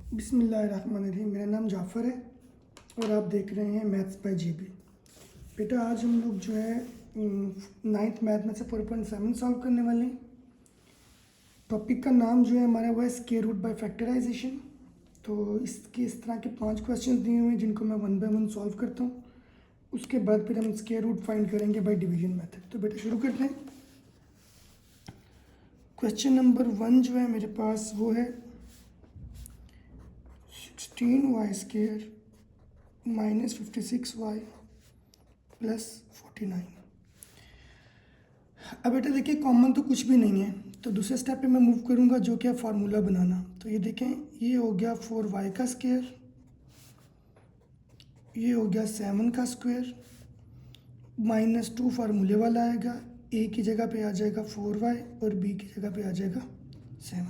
बिस्मिल्लाहिर्रहमानिर्रहीम। मेरा नाम जाफ़र है और आप देख रहे हैं मैथ्स बाय जीबी। बेटा आज हम लोग जो है नाइन्थ मैथ में से 4.7 सॉल्व करने वाले हैं। टॉपिक का नाम जो है हमारा वो है स्क्वायर रूट बाय फैक्टराइजेशन। तो इसके इस तरह के 5 क्वेश्चन दिए हुए हैं जिनको मैं 1 बाय 1 सॉल्व करता हूँ। उसके बाद फिर हम स्क्वायर रूट फाइंड करेंगे बाय डिवीजन मेथड। तो बेटा शुरू करते हैं। क्वेश्चन नंबर 1 जो है मेरे पास वो है 16y² माइनस 56y प्लस 49। अब बेटा देखिए कॉमन तो कुछ भी नहीं है, तो दूसरे स्टेप पे मैं मूव करूँगा जो कि है फार्मूला बनाना। तो ये देखें, ये हो गया 4y का स्क्वायर, ये हो गया 7 का स्क्वायर, -2 फार्मूले वाला आएगा, a की जगह पे आ जाएगा 4y और b की जगह पे आ जाएगा 7।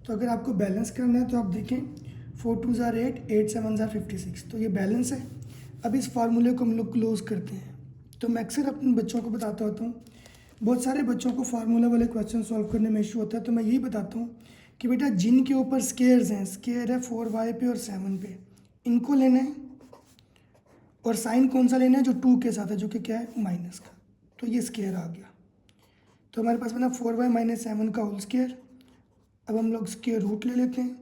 तो अगर आपको बैलेंस करना है तो आप देखें 4 2 ज़ार 8, 8 7 ज़ार 56, तो ये बैलेंस है। अब इस फार्मूले को हम लोग क्लोज करते हैं। तो मैं अक्सर अपने बच्चों को बताता होता हूँ, बहुत सारे बच्चों को फार्मूला वाले क्वेश्चन सॉल्व करने में इशू होता है। तो मैं यही बताता हूँ कि बेटा जिनके ऊपर स्केयर्स हैं, स्केयर है 4y पे और 7 पे, इनको लेना है और साइन कौन सा लेना है जो 2 के साथ है, जो कि क्या है माइनस का। तो ये स्केयर आ गया। तो हमारे पास बना 4y माइनस 7 का होल स्केयर। अब हम लोग स्केयर रूट ले लेते हैं,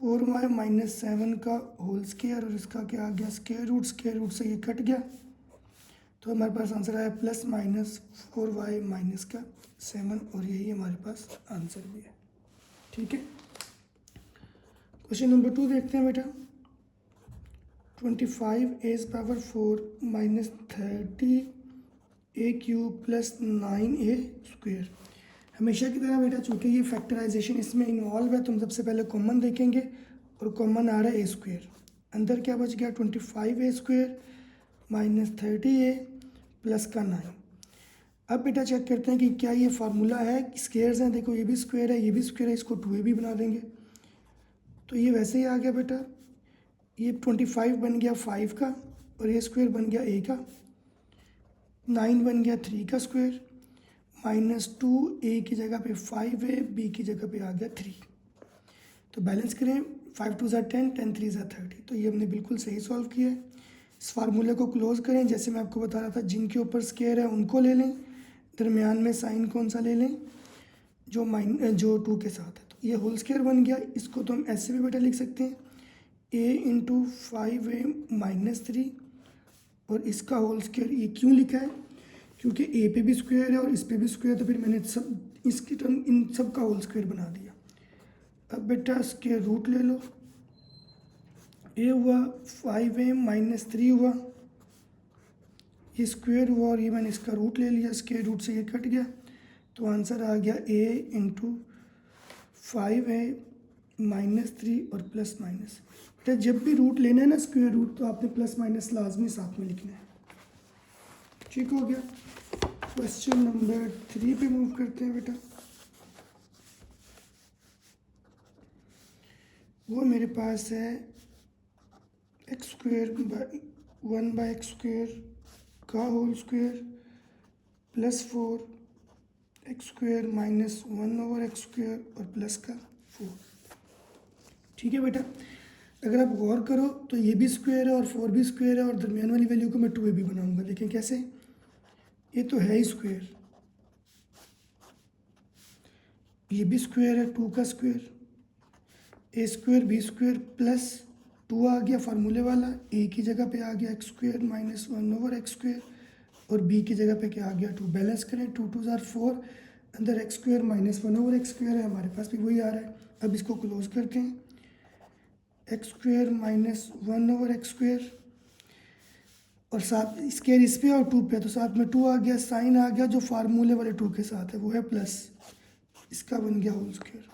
4y माइनस 7 का होल स्केयर और इसका क्या आ गया स्केयर रूट से ये कट गया। तो हमारे पास आंसर आया प्लस माइनस 4y माइनस का 7 और यही हमारे पास आंसर भी है। ठीक है, क्वेश्चन नंबर 2 देखते हैं बेटा। 25a⁴ minus 30a³ plus 9a²। हमेशा की तरह बेटा चूँकि ये फैक्टराइजेशन इसमें इन्वॉल्व है तो हम सबसे पहले कॉमन देखेंगे और कॉमन आ रहा है a²। अंदर क्या बच गया 25a² माइनस 30a प्लस का 9। अब बेटा चेक करते हैं कि क्या ये फार्मूला है, स्क्वेयर्स हैं। देखो ये भी स्क्वायर है, ये भी स्क्वायर है, इसको 2a भी बना देंगे। तो ये वैसे ही आ गया बेटा, ये 25 बन गया 5 का और ये स्क्वायर बन गया a का, 9 बन गया 3 का स्क्वायर, -2 a की जगह पे 5a, b की जगह पे आ गया 3। तो बैलेंस करें, 5 2 ज़ार 10, 10 3 ज़ार 30। तो ये हमने बिल्कुल सही सॉल्व किया है। इस फार्मूले को क्लोज करें, जैसे मैं आपको बता रहा था जिनके ऊपर स्क्वायर है उनको ले लें, दरमियान में साइन कौन सा ले लें जो 2 के साथ है। तो ये होल स्क्वायर बन गया। इसको तो हम ऐसे भी बेटा लिख सकते हैं a इंटू 5a माइनस 3 और इसका होल स्क्वायर। ये क्यों लिखा है, क्योंकि a पे भी स्क्वायर है और इस पे भी स्क्वायर, तो फिर मैंने सब इसकी टर्म इन सब का होल स्क्वायर बना दिया। अब बेटा स्क्वायर रूट ले लो, a हुआ 5a माइनस 3 हुआ, ये स्क्वायर हुआ और ये मैंने इसका रूट ले लिया, स्क्वायर रूट से ये कट गया। तो आंसर आ गया a इंटू 5a माइनस 3 और प्लस माइनस। बेटा जब भी रूट लेना है ना स्क्वायर रूट, तो आपने प्लस माइनस लाजमी साथ में लिखना है। ठीक हो गया। क्वेश्चन नंबर 3 पे मूव करते हैं बेटा। वो मेरे पास है x² 1/x² का whole square plus 4x² minus 1/x² और प्लस का 4। ठीक है बेटा, अगर आप गौर करो तो ये भी स्क्वायर है और 4 भी स्क्वायर है और दरमियान वाली वैल्यू को मैं 2a भी बनाऊंगा। लेकिन कैसे, ये तो है ही स्क्वायर, ये भी स्क्वायर है 2 का स्क्वायर, a² b² प्लस 2 आ गया फार्मूले वाला, a की जगह पे आ गया x² माइनस 1/x² और b की जगह पे क्या आ गया 2। बैलेंस करें, 2 2 ज़ार 4, अंदर x² माइनस 1/x² है, हमारे पास भी वही आ रहा है। अब इसको क्लोज करते हैं, x² माइनस 1/x² और साथ स्क्वायर इस पे और 2 पे, तो साथ में 2 आ गया, साइन आ गया जो फार्मूले वाले 2 के साथ है वो है प्लस, इसका बन गया होल स्क्वायर।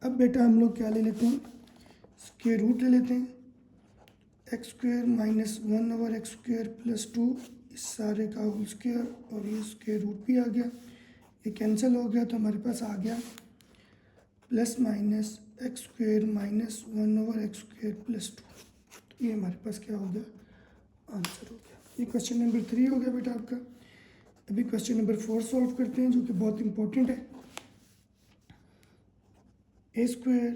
अब बेटा हम लोग क्या ले लेते हैं, स्क्वायर रूट ले लेते हैं, x² माइनस 1/x² प्लस 2, इस सारे का होल स्क्वायर और ये स्क्वायर रूट भी आ गया, ये कैंसिल हो गया। तो हमारे पास आ गया plus minus x² minus 1/x² plus 2। तो ये हमारे पास क्या हो गया, आंसर हो गया। ये क्वेश्चन नंबर 3 हो गया बेटा आपका। अभी क्वेश्चन नंबर 4 सॉल्व करते हैं जो कि बहुत इंपॉर्टेंट है। a²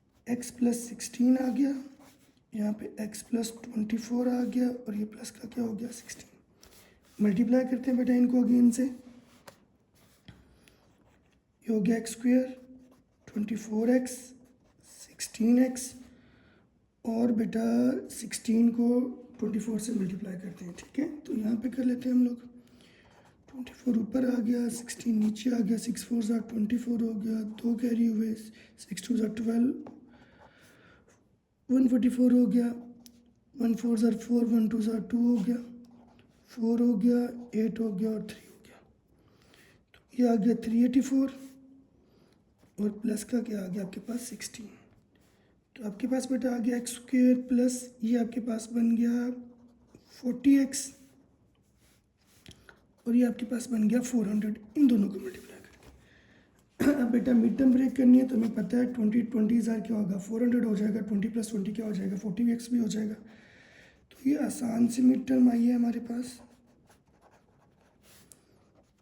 एक्स प्लस 16 आ गया, यहाँ पे एक्स प्लस 24 आ गया और ये प्लस का क्या हो गया 16। मल्टीप्लाई करते हैं बेटा इनको अगेन से, ये हो गया एक्स स्क्वेयर 24x 16x और बेटा 16 को 24 से मल्टीप्लाई करते हैं, ठीक है। तो यहाँ पे कर लेते हैं हम लोग, 24 ऊपर आ गया, 16 नीचे आ गया, 6 4 ज़ा 24 हो गया, 2 कैरी हुए, 6 2 ज़ा 12, 144 हो गया, 1 4 ज़ा 4, 1 2 ज़ा 2 हो गया, 4 हो गया, 8 हो गया और 3 हो गया। तो ये आ गया 384 और प्लस का क्या आ गया आपके पास 16। तो आपके पास बेटा आ गया एक्स स्क्वेयर प्लस ये आपके पास बन गया 40x और ये आपके पास बन गया 400, इन दोनों को मल्टीप्लाई करके। अब बेटा मिड टर्म ब्रेक करनी है तो हमें पता है 20 क्या होगा 400 हो जाएगा, 20 + 20 क्या हो जाएगा 40x भी हो जाएगा। तो ये आसान सी मिड टर्म आई है हमारे पास,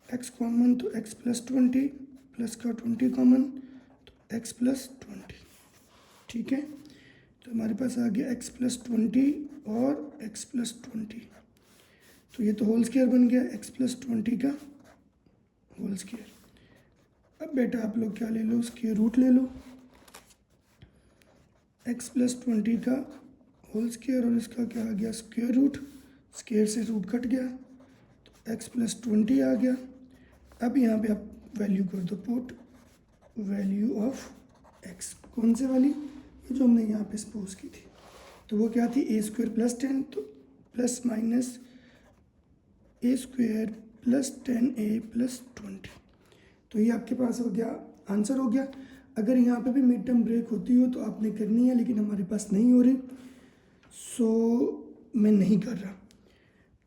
x कॉमन तो x + 20 प्लस का 20 कॉमन तो x + 20, ठीक है। तो हमारे पास आ गया x + 20 और x + 20, तो ये तो होल स्क्वायर बन गया x + 20 का होल स्क्वायर। अब बेटा आप लोग क्या ले लो, स्क्वायर रूट ले लो, x + 20 का होल स्क्वायर और इसका क्या आ गया स्क्वायर रूट, स्क्वायर से रूट कट गया तो x + 20 आ गया। अब यहाँ पे आप वैल्यू कर दो पुट, वैल्यू ऑफ x, कौन से वाली, ये जो हमने यहाँ पे सपोज की थी, तो वो क्या थी a² + 10, तो प्लस माइनस a² + 10a + 20, तो ये आपके पास हो गया आंसर हो गया। अगर यहाँ पे भी मिड टर्म ब्रेक होती हो तो आपने करनी है, लेकिन हमारे पास नहीं हो रही, सो मैं नहीं कर रहा।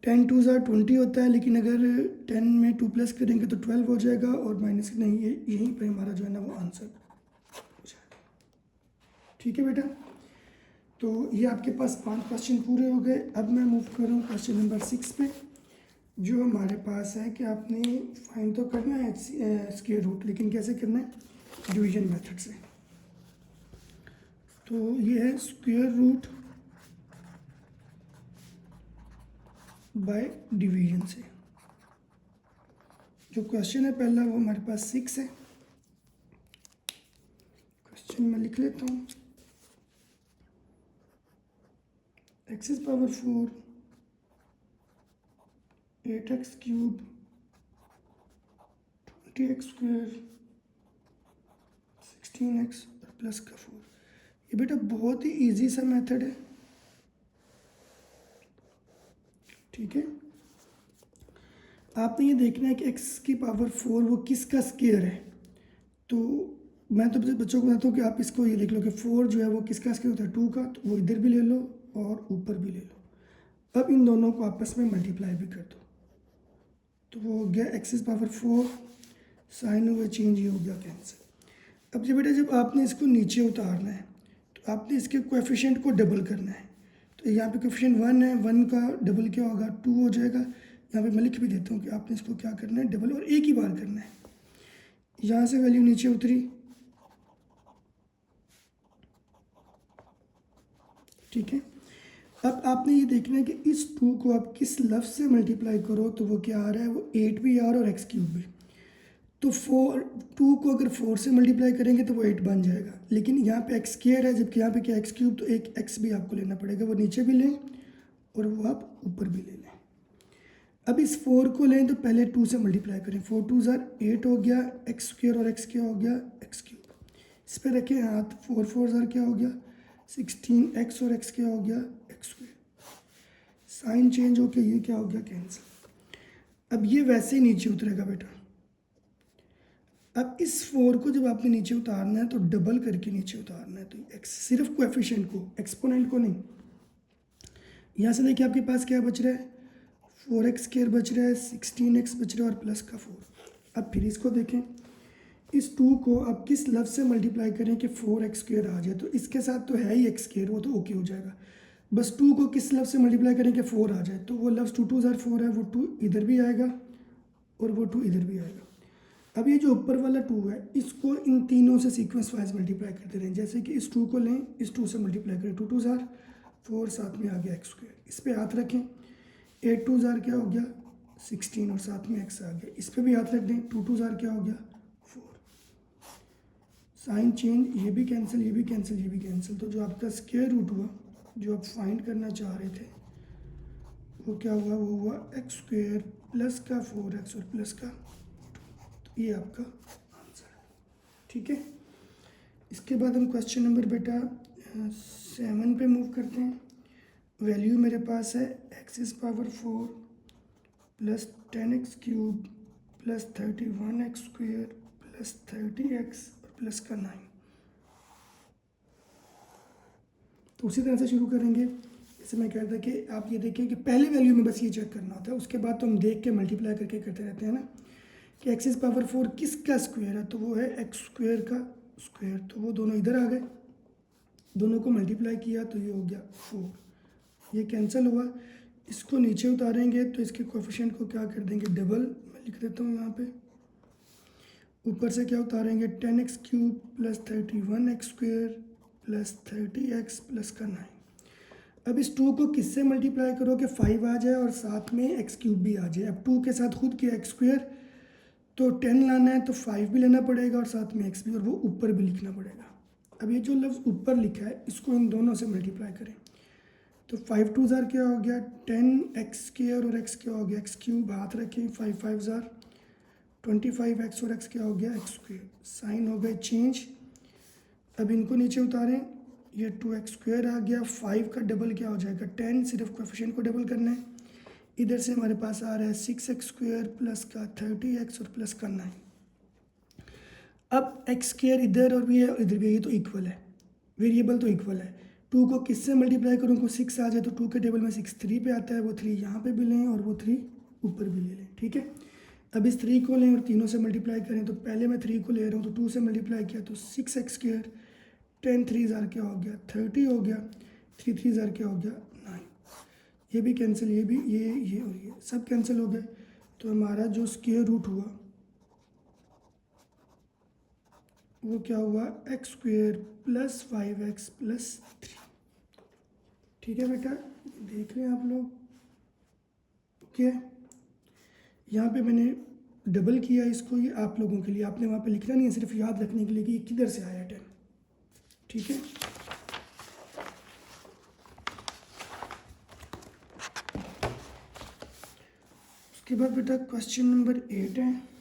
10 2 ज़ा 20 होता है, लेकिन अगर 10 में 2 प्लस करेंगे तो 12 हो जाएगा और माइनस नहीं, ये यहीं पे हमारा जो है ना वो आंसर हो जाएगा, ठीक है बेटा। तो ये आपके पास 5 क्वेश्चन पूरे हो गए। अब मैं मूव कर रहा हूँ क्वेश्चन नंबर 6 पे, जो हमारे पास है कि आपने फाइंड तो करना है स्क्वायर रूट, लेकिन कैसे करना है, डिवीजन मेथड से। तो ये है स्क्वायर रूट बाय डिवीजन से। जो क्वेश्चन है पहला वो हमारे पास 6 है, क्वेश्चन मैं लिख लेता हूँ, x⁴ 8x³ 20x² 16x और प्लस का 4। ये बेटा बहुत ही इजी सा मेथड है, ठीक है। आपने ये देखना है कि x⁴ वो किसका स्क्वायर है। तो मैं तो बच्चों को बताता हूँ कि आप इसको ये लिख लो कि 4 जो है वो किसका स्क्वायर होता है 2 का, तो वो इधर भी ले लो और ऊपर भी ले लो। अब इन दोनों को आपस में मल्टीप्लाई भी कर दो, तो वो हो गया x⁴, साइन हुआ चेंज, ये हो गया कैंसिल। अब जब बेटा जब आपने इसको नीचे उतारना है तो आपने इसके कोएफिशिएंट को डबल करना है। तो यहाँ पे कोएफिशिएंट 1 है, 1 का डबल क्या होगा 2 हो जाएगा। यहाँ पे मैं लिख भी देता हूँ कि आपने इसको क्या करना है डबल, और एक ही बार करना है। यहाँ से वैल्यू नीचे उतरी, ठीक है। अब आपने ये देखना है कि इस 2 को आप किस लफ्ज़ से मल्टीप्लाई करो तो वो क्या आ रहा है, वो 8 भी आ रहा है और x³ भी। तो 2 को अगर 4 से मल्टीप्लाई करेंगे तो वो 8 बन जाएगा, लेकिन यहाँ पे x² है, जबकि यहाँ पे क्या x³, तो एक x भी आपको लेना पड़ेगा, वो नीचे भी लें और वो आप ऊपर भी ले लें। अब इस 4 को लें तो पहले 2 से मल्टीप्लाई करें, 4 2 ज़ा 8 हो गया, x² और x क्या हो गया x³। इस पर रखें हाथ, 4 4 ज़ा क्या हो गया 16x और x क्या हो गया x²। साइन चेंज होके ये क्या हो गया कैंसिल। अब ये वैसे ही नीचे उतरेगा बेटा। अब इस 4 को जब आपने नीचे उतारना है तो डबल करके नीचे उतारना है, तो x सिर्फ कोएफिशिएंट को, एक्सपोनेंट को नहीं। यहाँ से देखिए आपके पास क्या बच रहा है 4x² बच रहा है, 16x बच रहा है और प्लस का 4। अब फिर इसको देखें, इस 2 को आप किस लफ्ज़ से मल्टीप्लाई करें कि 4x² आ जाए, तो इसके साथ तो है ही x², वो तो ओके हो जाएगा। बस 2 को किस लफ्ज़ से मल्टीप्लाई करें कि 4 आ जाए, तो वो लफ्ज़ 2 2 ज़ा 4 है, वो 2 इधर भी आएगा और वो 2 इधर भी आएगा। अब ये जो ऊपर वाला 2 है इसको इन तीनों से सीक्वेंस वाइज मल्टीप्लाई करते रहें। जैसे कि इस 2 को लें, इस 2 से मल्टीप्लाई करें, 2 2 ज़ार 4, साथ में आ गया x स्क्वायर। इस पे हाथ रखें, 8 2 ज़ार क्या हो गया 16 और साथ में x आ गया। इस पे भी हाथ रख दें, 2 2 ज़ार क्या हो गया 4। साइन चेंज, ये भी कैंसिल, ये भी कैंसिल, ये भी कैंसिल। तो जो आपका स्क्वायर रूट हुआ, जो आप फाइंड करना चाह रहे थे, वो क्या हुआ, वो हुआ x स्क्वायर प्लस का 4x और प्लस का 2। तो ये आपका आंसर है। ठीक है, इसके बाद हम क्वेश्चन नंबर बेटा 7 पे मूव करते हैं। वैल्यू मेरे पास है x⁴ plus 10x cube plus 31x square plus 30x और प्लस का 9। तो उसी तरह से शुरू करेंगे जैसे मैं कह रहा था कि आप ये देखें कि पहले वैल्यू में बस ये चेक करना होता है, उसके बाद तो हम देख के मल्टीप्लाई करके करते रहते हैं ना कि x⁴ किसका स्क्वायर है, तो वो है x स्क्वायर का स्क्वायर। तो वो दोनों इधर आ गए, दोनों को मल्टीप्लाई किया तो ये हो गया 4, ये कैंसिल हुआ। इसको नीचे उतारेंगे तो इसके कोएफिशिएंट को क्या कर देंगे डबल, मैं लिख देता हूँ यहाँ पे। ऊपर से क्या उतारेंगे 10x cube plus 31x square plus 30x plus का 9। अब इस 2 को किससे मल्टीप्लाई करो कि 5 आ जाए और साथ में x क्यूब भी आ जाए। अब 2 के साथ खुद किया x स्क्वायर, तो 10 लाना है तो 5 भी लेना पड़ेगा और साथ में x भी, और वो ऊपर भी लिखना पड़ेगा। अब ये जो लफ्ज़ ऊपर लिखा है इसको इन दोनों से मल्टीप्लाई करें तो 5 2 ज़ार क्या हो गया 10x स्क्वायर और x क्या हो गया x क्यूब। हाथ रखें, 5 5 ज़ार 25x और x क्या हो गया x स्क्वायर। साइन हो गए चेंज। अब इनको नीचे उतारें, ये 2x स्क्वायर आ गया, 5 का डबल क्या हो जाएगा 10, सिर्फ कोएफिशिएंट को डबल करना है। इधर से हमारे पास आ रहा है 6x स्क्वायर प्लस का 30x और प्लस का 9। अब x स्क्वायर इधर और भी है इधर भी है, ये तो इक्वल है, वेरिएबल तो इक्वल है। 2 को किससे मल्टीप्लाई करूँ को 6 आ जाए तो 2 के टेबल में 6 3 पे आता है, वो 3 यहाँ पे भी लें और वो 3 ऊपर भी ले लें। ठीक है, अब इस 3 को लें और तीनों से मल्टीप्लाई करें तो पहले मैं 3 को ले रहा हूँ तो 2 से मल्टीप्लाई किया तो 6x स्क्वायर, 10 3 ज़ार क्या हो गया 30 हो गया, 3 3 ज़ार क्या हो गया 9। ये भी कैंसिल, ये भी, ये और ये सब कैंसिल हो गए। तो हमारा जो स्क्वायर रूट हुआ वो क्या हुआ x square plus 5x plus 3। ठीक है बेटा, देख रहे हैं आप लोग। ओके, यहाँ पे मैंने डबल किया इसको, ये आप लोगों के लिए, आपने वहाँ पे लिखना नहीं है, सिर्फ याद रखने के लिए कि ये किधर से आया 10। ठीक है, उसके बाद बेटा क्वेश्चन नंबर 8 है।